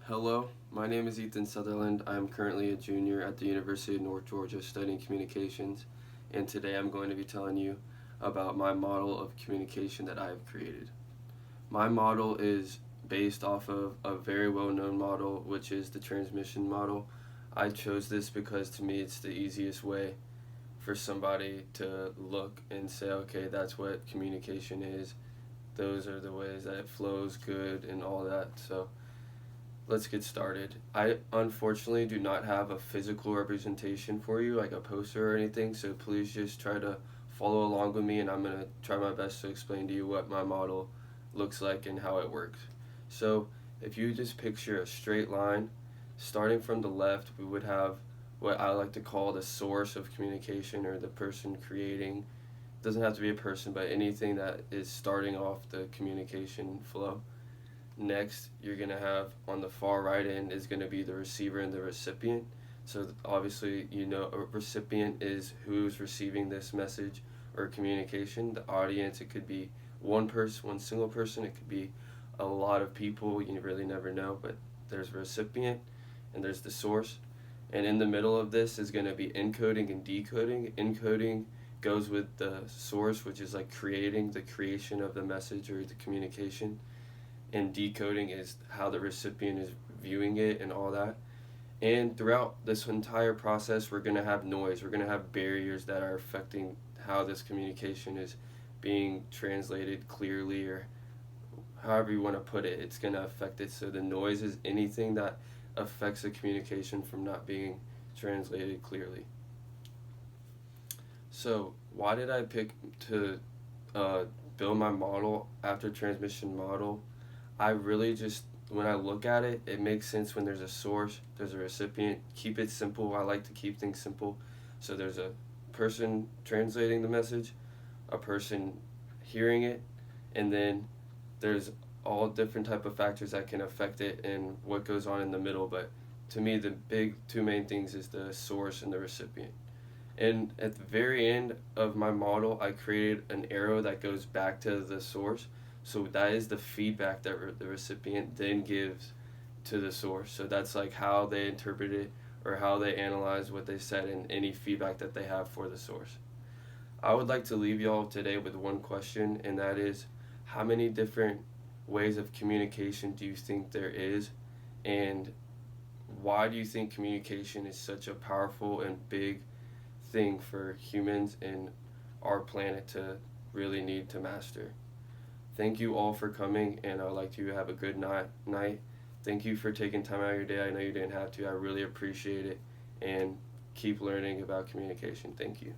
Hello, my name is Ethan Sutherland. I'm currently a junior at the University of North Georgia studying communications, and today I'm going to be telling you about my model of communication that I have created. My model is based off of a very well known model, which is the transmission model. I chose this because to me it's the easiest way for somebody to look and say, okay, that's what communication is. Those are the ways that it flows good and all that. So let's get started. I unfortunately do not have a physical representation for you, like a poster or anything, so please just try to follow along with me and I'm going to try my best to explain to you what my model looks like and how it works. So, if you just picture a straight line, starting from the left, we would have what I like to call the source of communication or the person creating. It doesn't have to be a person, but anything that is starting off the communication flow. Next, you're going to have on the far right end is going to be the receiver and the recipient. So obviously, a recipient is who's receiving this message or communication. The audience, it could be one person, one single person. It could be a lot of people. You really never know. But there's a recipient and there's the source. And in the middle of this is going to be encoding and decoding. Encoding goes with the source, which is like creating the creation of the message or the communication, and decoding is how the recipient is viewing it and all that. And throughout this entire process, we're going to have noise. We're going to have barriers that are affecting how this communication is being translated clearly, or however you want to put it. It's going to affect it. So the noise is anything that affects the communication from not being translated clearly. So why did I pick to uh, build my model after transmission model? I really just, when I look at it, it makes sense when there's a source, there's a recipient. Keep it simple. I like to keep things simple. So there's a person translating the message, a person hearing it, and then there's all different type of factors that can affect it and what goes on in the middle. But to me, the big two main things is the source and the recipient. And at the very end of my model, I created an arrow that goes back to the source. So that is the feedback that the recipient then gives to the source. So that's like how they interpret it or how they analyze what they said and any feedback that they have for the source. I would like to leave y'all today with one question, and that is, how many different ways of communication do you think there is? And why do you think communication is such a powerful and big thing for humans and our planet to really need to master? Thank you all for coming, and I'd like to have a good night. Thank you for taking time out of your day. I know you didn't have to. I really appreciate it, and keep learning about communication. Thank you.